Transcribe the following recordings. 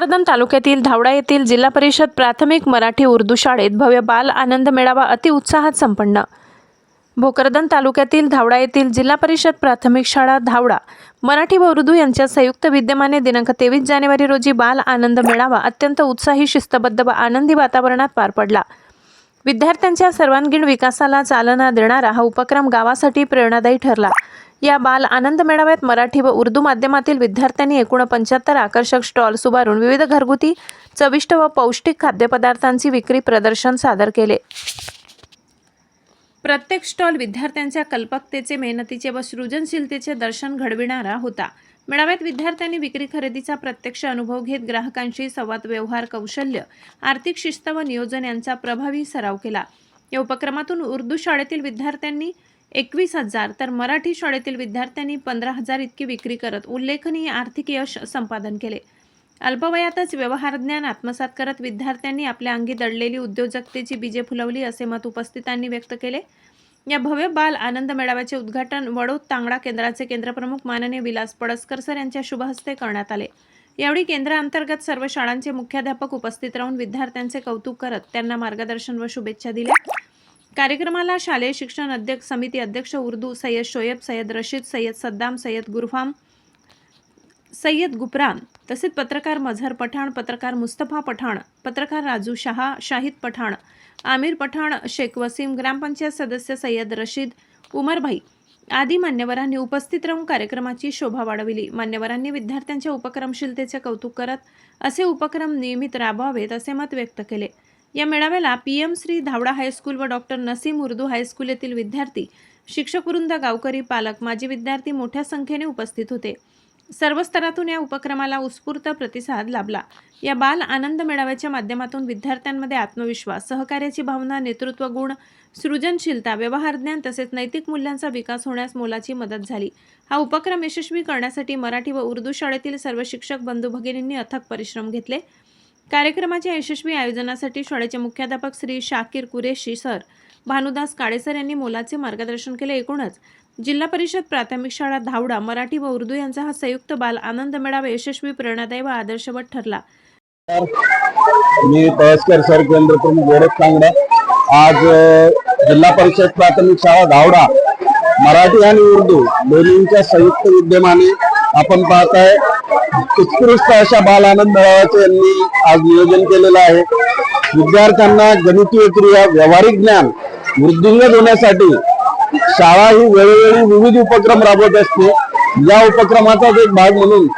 भोकरदन तालुक्यातील धावडा येथील जिल्हा परिषद प्राथमिक मराठी उर्दू शाळेत भव्य बाल आनंद मेळावा अतिउत्साहात संपन्न। भोकरदन तालुक्यातील धावडा येथील जिल्हा परिषद प्राथमिक शाळा धावडा मराठी व उर्दू यांच्या संयुक्त विद्यमाने दिनांक 23 जानेवारी रोजी बाल आनंद मेळावा अत्यंत उत्साही, शिस्तबद्ध व आनंदी वातावरणात पार पडला। विद्यार्थ्यांच्या सर्वांगीण विकासाला चालना देणारा हा उपक्रम गावासाठी प्रेरणादायी ठरला। या बाल आनंद मेळाव्यात मराठी व उर्दू माध्यमातील विद्यार्थ्यांनी एकूण 75 आकर्षक स्टॉल्स उभारून विविध घरगुती चविष्ट व पौष्टिक खाद्यपदार्थांची विक्री प्रदर्शन सादर केले। प्रत्येक स्टॉल विद्यार्थ्यांच्या कल्पकतेचे, मेहनतीचे व सृजनशीलतेचे दर्शन घडविणारा होता। मेळाव्यात विद्यार्थ्यांनी विक्री खरेदीचा प्रत्यक्ष अनुभव घेत ग्राहकांशी संवाद, व्यवहार कौशल्य, आर्थिक शिस्त व नियोजन यांचा प्रभावी सराव केला। या उपक्रमातून उर्दू शाळेतील विद्यार्थ्यांनी 21,000 तर मराठी शाळेतील विद्यार्थ्यांनी 15,000 इतकी विक्री करत उल्लेखनीय आर्थिक यश संपादन केले। अल्पवयातच व्यवहार ज्ञान आत्मसात करत विद्यार्थ्यांनी आपल्या अंगी दडलेली उद्योजकतेची बीजे फुलवली असे मत उपस्थितांनी व्यक्त केले। या भव्य बाल आनंद मेळाव्याचे उद्घाटन वडोद तांगडा केंद्राचे केंद्रप्रमुख माननीय विलास पडसकर सर यांच्या शुभ हस्ते करण्यात आले। यावेळी केंद्रांतर्गत सर्व शाळांचे मुख्याध्यापक उपस्थित राहून विद्यार्थ्यांचे कौतुक करत त्यांना मार्गदर्शन व शुभेच्छा दिल्या। कार्यक्रमाला शालेय शिक्षण अध्यक्ष समिती अध्यक्ष उर्दू सय्यद शोएब, सय्यद रशीद, सय्यद सद्दाम, सय्यद गुरफाम, सय्यद गुपरान, तसेच पत्रकार मजहर पठाण, पत्रकार मुस्तफा पठाण, पत्रकार राजू शहा, शाहिद पठाण, आमिर पठाण, शेख वसीम, ग्रामपंचायत सदस्य सय्यद रशीद, उमरभाई आदी मान्यवरांनी उपस्थित राहून कार्यक्रमाची शोभा वाढविली। मान्यवरांनी विद्यार्थ्यांच्या उपक्रमशीलतेचे कौतुक करत असे उपक्रम नियमित राबवावेत असे मत व्यक्त केले। या मेळाव्याला PM श्री धावडा हायस्कूल व डॉक्टर नसीम उर्दू हायस्कूल येथील विद्यार्थी, शिक्षक वृंद, गावकरी, पालक, माजी विद्यार्थी मोठ्या संख्येने उपस्थित होते। सर्व स्तरातून या उपक्रमाला उत्स्फूर्त प्रतिसाद लाभला। या बाल आनंद मेळाव्याच्या माध्यमातून विद्यार्थ्यांमध्ये आत्मविश्वास, सहकार्याची भावना, नेतृत्व गुण, सृजनशीलता, व्यवहार ज्ञान तसेच नैतिक मूल्यांचा विकास होण्यास मोलाची मदत झाली। हा उपक्रम यशस्वी करण्यासाठी मराठी व उर्दू शाळेतील सर्व शिक्षक बंधू भगिनींनी अथक परिश्रम घेतले। कार्यक्रमाच्या यशस्वी आयोजनासाठी शाळेचे मुख्याध्यापक श्री शाकीर कुरेशी सर, भानुदास काळे सर यांनी मोलाचे मार्गदर्शन केले। एकूणच जिल्हा परिषद प्राथमिक शाळा धावडा मराठी व उर्दू यांचा हा संयुक्त बाल आनंद मेळावा यशस्वी, प्रेरणादायी व आदर्शवत ठरला। मी पळसकर सर, केंद्र प्रमुख वडोद तांगडा। आज जिल्हा परिषद प्राथमिक शाळा धावडा मराठी आणि उर्दू दोन्हींच्या संयुक्त विद्यमाने आपण पाहताय उत्कृष्ट अशा बाल आनंद मेळाव्याचे यांनी आज नियोजन केलेलं आहे। विद्यार्थ्यांना गणितीय क्रिया, व्यावहारिक ज्ञान वृद्धिंगत होण्यासाठी शाळा ही वेळोवेळी विविध उपक्रम राबवत असते। या उपक्रमाचाच एक भाग म्हणून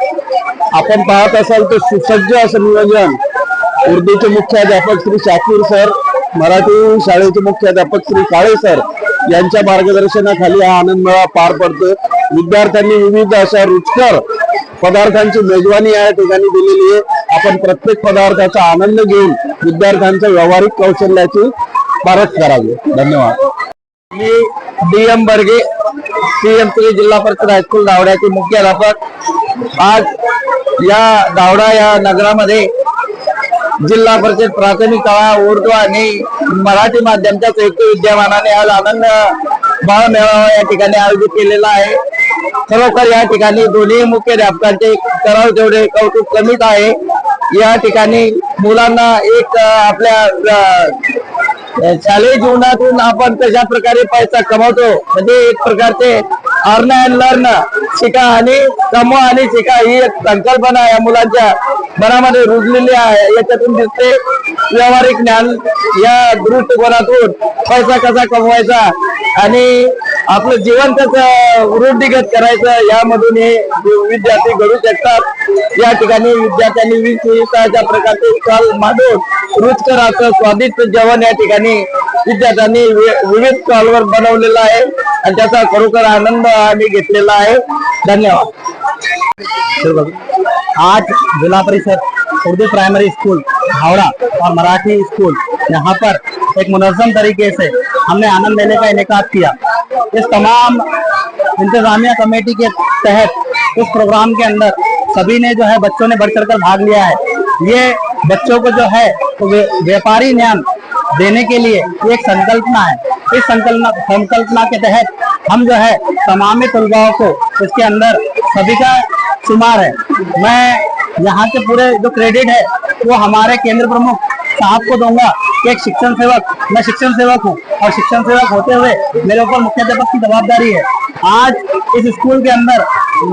आपण पाहत असाल तर सुसज्ज असं नियोजन उर्दूचे मुख्याध्यापक श्री शाकीर सर, मराठी शाळेचे मुख्याध्यापक श्री काळे सर यांच्या मार्गदर्शनाखाली हा आनंद मेळावा पार पडतो। विद्यार्थ्यांनी विविध अशा रुचकर पदार्थांची मेजवानी या ठिकाणी दिलेली आहे। आपण प्रत्येक पदार्थाचा आनंद घेऊन विद्यार्थ्यांच्या व्यावहारिक कौशल्याची परख करावी। धन्यवाद। मी DM बर्गे, CM3 जिल्हा परिषद हायस्कूल धावड्याचे मुख्याध्यापक। आज या धावडा या नगरामध्ये जिल्हा परिषद प्राथमिक शाळा उर्दू आणि मराठी माध्यमाच्या संयुक्त विद्यमानाने आज आनंद बाल मेळावा या ठिकाणी आयोजित केलेला आहे। खरोखर या ठिकाणी दोन्ही मुख्याध्यापकांचे करावे तेवढे कौतुक कमीच आहे। या ठिकाणी मुलांना एक आपल्या शालेय जीवनातून आपण कशा प्रकारे पैसा कमवतो, म्हणजे एक प्रकारचे अर्न अँड लर्न, शिका आणि कमवा आणि शिका ही एक संकल्पना या मुलांच्या मनामध्ये रुजलेली आहे। याच्यातून दिसते व्यावहारिक ज्ञान, या दृष्टिकोनातून पैसा कसा कमवायचा आणि आपलं जीवन कसं वृद्धिगत करायचं यामधून हे विद्यार्थी घडू शकतात। या ठिकाणी विद्यार्थ्यांनी विविध प्रकारचे स्टॉल मांडून रुचकर असं स्वादिष्ट जेवण या ठिकाणी विद्यार्थ्यांनी विविध स्टॉलवर बनवलेलं आहे आणि त्याचा खरोखर आनंद आम्ही घेतलेला आहे। धन्यवाद। आज जिला परिषद उर्दू प्राइमरी स्कूल हावड़ा और मराठी स्कूल यहाँ पर एक मुनज़्ज़म तरीके से हमने आनंद मेले का इनेकाद किया। इस तमाम इंतजामिया कमेटी के तहत उस प्रोग्राम के अंदर सभी ने जो है बच्चों ने बढ़ चढ़कर भाग लिया है। ये बच्चों को जो है तो व्यापारी ज्ञान देने के लिए एक संकल्पना है। इस संकल्पना के तहत हम जो है तमाम तलबाओं को इसके अंदर सभी का शुमार है। मैं यहाँ के पूरे जो क्रेडिट है वो हमारे केंद्र प्रमुख साहब को दूंगा कि एक शिक्षण सेवक, मैं शिक्षण सेवक हूँ और शिक्षण सेवक होते हुए मेरे ऊपर मुख्याध्यापक की जवाबदारी है। आज इस स्कूल के अंदर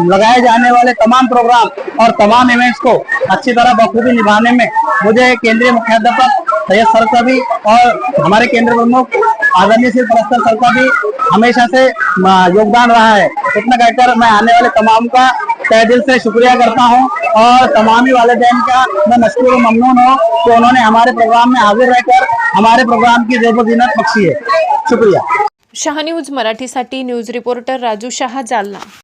लगाए जाने वाले तमाम प्रोग्राम और तमाम इवेंट्स को अच्छी तरह बखूबी निभाने में मुझे केंद्रीय मुख्याध्यापक सैयद सर का भी और हमारे केंद्र प्रमुख आदरणीय श्री परस्पर सर का भी हमेशा से योगदान रहा है। इतना कहकर मैं आने वाले तमाम का तहे दिल से शुक्रिया करता हूं और तमाम ही वालिदैन का मैं मशकूर ममनून हूं कि उन्होंने हमारे प्रोग्राम में हाजिर रहकर हमारे प्रोग्राम की ज़ेब ज़ीनत बख्शी है। शुक्रिया। शाह न्यूज मराठीसाठी न्यूज रिपोर्टर राजू शाह, जालना।